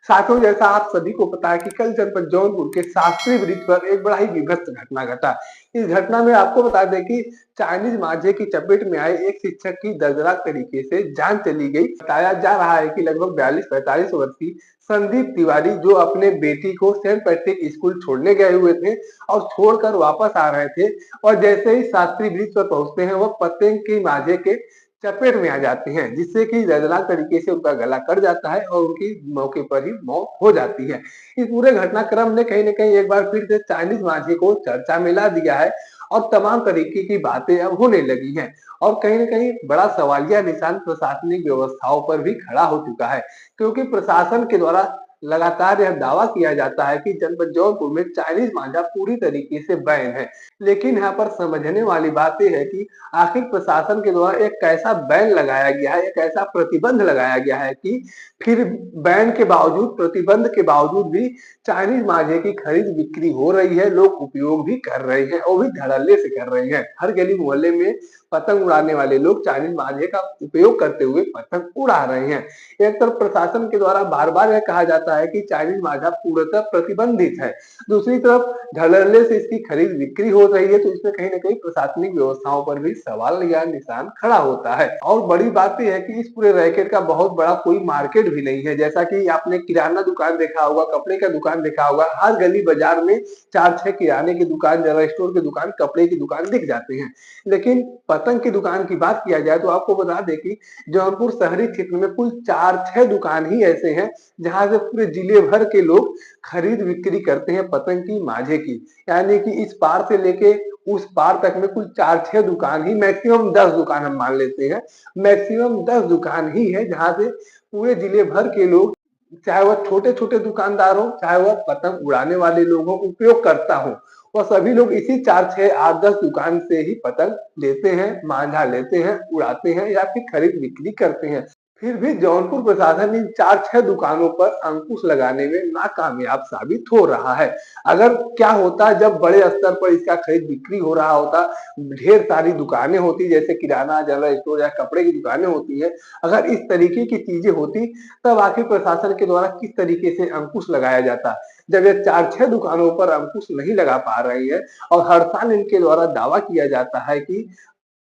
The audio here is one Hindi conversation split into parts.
साथियों, जैसा आप सभी को पता है कि कल जनपद जौनपुर के शास्त्री ब्रिज पर एक बड़ा ही विभत्स घटना घटा। इस घटना में आपको बता दें कि चाइनीज मांझे की चपेट में आए एक शिक्षक की दर्दनाक तरीके से जान चली गई। बताया जा रहा है कि लगभग 42-45 वर्षीय संदीप तिवारी, जो अपने बेटी को सेंट पैट्रिक स्कूल छोड़ने गए हुए थे और छोड़कर वापस आ रहे थे, और जैसे ही शास्त्री ब्रिज पर पहुंचते हैं वह पतंग की मांझे के चपेट में आ जाते हैं, जिससे कि दर्दनाक तरीके से उनका गला कट जाता है और उनकी मौके पर ही मौत हो जाती है। इस पूरे घटनाक्रम ने कहीं न कहीं एक बार फिर से चाइनीज मांझे को चर्चा में ला दिया है और तमाम तरीके की बातें अब होने लगी हैं, और कहीं न कहीं बड़ा सवालिया निशान प्रशासनिक व्यवस्थाओं पर भी खड़ा हो चुका है, क्योंकि प्रशासन के द्वारा लगातार यह दावा किया जाता है कि जनपद जौनपुर में चाइनीज मांझा पूरी तरीके से बैन है। लेकिन यहाँ पर समझने वाली बात ये है कि आखिर प्रशासन के द्वारा एक कैसा बैन लगाया गया है, एक ऐसा प्रतिबंध लगाया गया है कि फिर बैन के बावजूद, प्रतिबंध के बावजूद भी चाइनीज मांझे की खरीद बिक्री हो रही है, लोग उपयोग भी कर रहे हैं और भी धड़ल्ले से कर रहे हैं। हर गली मोहल्ले में पतंग उड़ाने वाले लोग चाइनीज मांझे का उपयोग करते हुए पतंग उड़ा रहे हैं। एक तरफ प्रशासन के द्वारा बार बार यह कहा जाता है कि चाइनीज मांझा पूर्णतः प्रतिबंधित है, दूसरी तरफ धड़ल्ले से इसकी खरीद बिक्री हो रही है, तो इसमें कहीं न कहीं प्रशासनिक व्यवस्थाओं पर भी सवाल या निशान खड़ा होता है। और बड़ी बात ये है कि इस पूरे रैकेट का बहुत बड़ा कोई मार्केट भी नहीं है। जैसा कि आपने किराना दुकान देखा होगा, कपड़े का दुकान देखा होगा, हर गली बाजार में 4-6 किराने की दुकान, जनरल स्टोर की दुकान, कपड़े की दुकान दिख जाते हैं। लेकिन पतंग की दुकान की बात किया जाए तो आपको बता दें कि जौनपुर शहरी क्षेत्र में कुल 4-6 दुकान ही ऐसे हैं जहां से पूरे जिले भर के लोग खरीद बिक्री करते हैं पतंग की मांझे की। यानी कि इस पार से लेके उस पार तक में कुल 4-6 दुकान ही, मैक्सिमम 10 दुकान हम मान लेते हैं, मैक्सिमम 10 दुकान ही है जहां से पूरे जिले भर के लोग, चाहे वह छोटे-छोटे दुकानदार हो, चाहे वह पतंग उड़ाने वाले लोग हो, उपयोगकर्ता हो, वह सभी लोग इसी 4-6, 8-10 दुकान से ही पतंग लेते हैं, मांझा लेते हैं, उड़ाते हैं या फिर खरीद बिक्री करते हैं। फिर भी जौनपुर प्रशासन इन 4-6 दुकानों पर अंकुश लगाने में नाकामयाब साबित हो रहा है। अगर क्या होता जब बड़े स्तर पर इसका खरीद बिक्री हो रहा होता, ढेर सारी दुकानें होती, जैसे किराना, जनरल स्टोर या कपड़े की दुकानें होती हैं, अगर इस तरीके की चीजें होती, तब आखिर प्रशासन के द्वारा किस तरीके से अंकुश लगाया जाता। जब ये 4-6 दुकानों पर अंकुश नहीं लगा पा रही है और हर साल इनके द्वारा दावा किया जाता है कि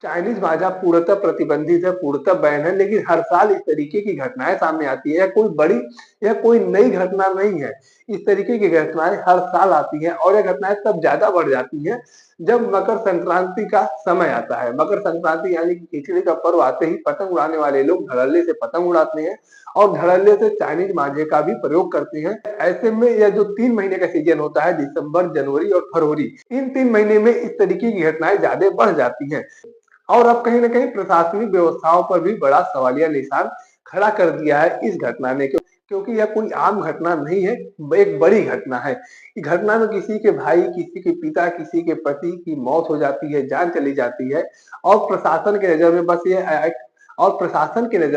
चाइनीज मांझा पूर्णतः प्रतिबंधित है, पूर्णतः बैन है, लेकिन हर साल इस तरीके की घटनाएं सामने आती है। यह कोई नई घटना नहीं है। इस तरीके की घटनाएं हर साल आती हैं और यह घटनाएं तब ज्यादा बढ़ जाती हैं जब मकर संक्रांति का समय आता है। मकर संक्रांति यानी कि खिचड़ी का पर्व आते ही पतंग उड़ाने वाले लोग धड़ल्ले से पतंग उड़ाते हैं और धड़ल्ले से चाइनीज मांझे का भी प्रयोग करते हैं। ऐसे में यह जो 3 महीने का सीजन होता है, दिसंबर, जनवरी और फरवरी, इन 3 महीने में इस तरीके की घटनाएं ज्यादा बढ़ जाती हैं। और अब कहीं न कहीं प्रशासनिक व्यवस्थाओं पर भी बड़ा सवालिया निशान खड़ा कर दिया है इस घटना ने, क्योंकि यह कोई आम घटना नहीं है, एक बड़ी घटना है। इस घटना में किसी के भाई, किसी के पिता, किसी के पति की मौत हो जाती है, जान चली जाती है, और प्रशासन की नज़र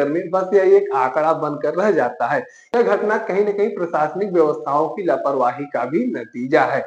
में बस ये एक आंकड़ा बनकर रह जाता है। यह घटना कहीं न कहीं प्रशासनिक व्यवस्थाओं की लापरवाही का भी नतीजा है।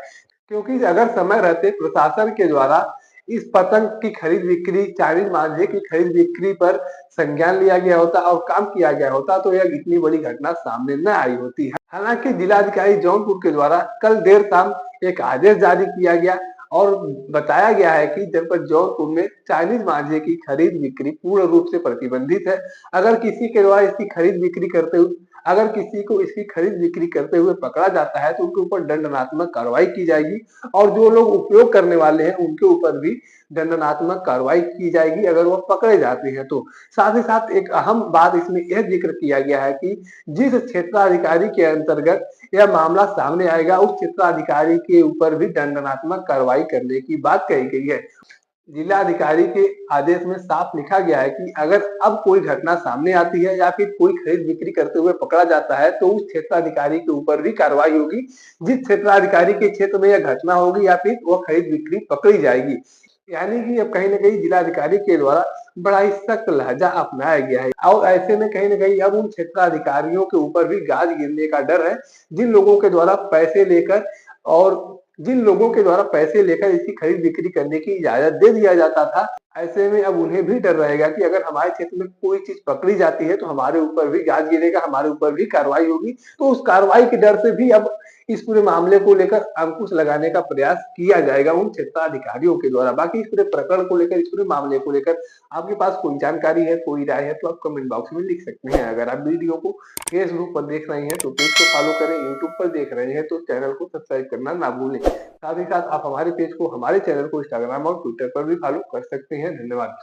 क्योंकि अगर समय रहते प्रशासन के द्वारा इस पतंग की खरीद बिक्री, चाइनीज मांझे की खरीद बिक्री पर संज्ञान लिया गया होता और काम किया गया होता, तो यह इतनी बड़ी घटना सामने न आई होती। हालांकि जिलाधिकारी जौनपुर के द्वारा कल देर शाम एक आदेश जारी किया गया और बताया गया है कि जनपद जौनपुर में चाइनीज मांझे की खरीद बिक्री पूर्ण रूप से प्रतिबंधित है। अगर किसी के द्वारा इसकी खरीद बिक्री करते हुए अगर किसी को इसकी खरीद बिक्री करते हुए पकड़ा जाता है तो उनके ऊपर दंडात्मक कार्रवाई की जाएगी, और जो लोग उपयोग करने वाले हैं उनके ऊपर भी दंडात्मक कार्रवाई की जाएगी अगर वो पकड़े जाते हैं तो। साथ ही साथ एक अहम बात इसमें यह जिक्र किया गया है कि जिस क्षेत्राधिकारी के अंतर्गत यह मामला सामने आएगा, उस क्षेत्राधिकारी के ऊपर भी दंडात्मक कार्रवाई करने की बात कही गई है। जिलाधिकारी के आदेश में साफ लिखा गया है कि अगर अब कोई घटना सामने आती है या फिर कोई खरीद बिक्री करते हुए पकड़ा जाता है तो उस क्षेत्राधिकारी के ऊपर भी कार्रवाई होगी, जिस क्षेत्राधिकारी के क्षेत्र में यह घटना होगी या फिर वह खरीद बिक्री पकड़ी जाएगी। यानी कि अब कहीं न कहीं जिलाधिकारी के द्वारा बड़ा ही सख्त लहजा अपनाया गया है, और ऐसे में कहीं न कहीं अब उन क्षेत्राधिकारियों के ऊपर भी गाज गिरने का डर है, जिन लोगों के द्वारा पैसे लेकर और जिन लोगों के द्वारा पैसे लेकर इसकी खरीद बिक्री करने की इजाजत दे दिया जाता था, ऐसे में अब उन्हें भी डर रहेगा कि अगर हमारे क्षेत्र में कोई चीज पकड़ी जाती है तो हमारे ऊपर भी गाज गिरेगा, हमारे ऊपर भी कार्रवाई होगी। तो उस कार्रवाई के डर से भी अब इस पूरे मामले को लेकर अंकुश लगाने का प्रयास किया जाएगा उन क्षेत्राधिकारियों के द्वारा। बाकी इस पूरे प्रकरण को लेकर, इस पूरे मामले को लेकर आपके पास कोई जानकारी है, कोई राय है, तो आप कमेंट बॉक्स में लिख सकते हैं। अगर आप वीडियो को फेसबुक पर देख रहे हैं तो पेज को फॉलो करें, यूट्यूब पर देख रहे हैं तो चैनल को सब्सक्राइब करना ना भूलें। साथ ही साथ आप हमारे पेज को, हमारे चैनल को इंस्टाग्राम और ट्विटर पर भी फॉलो कर सकते हैं। धन्यवाद।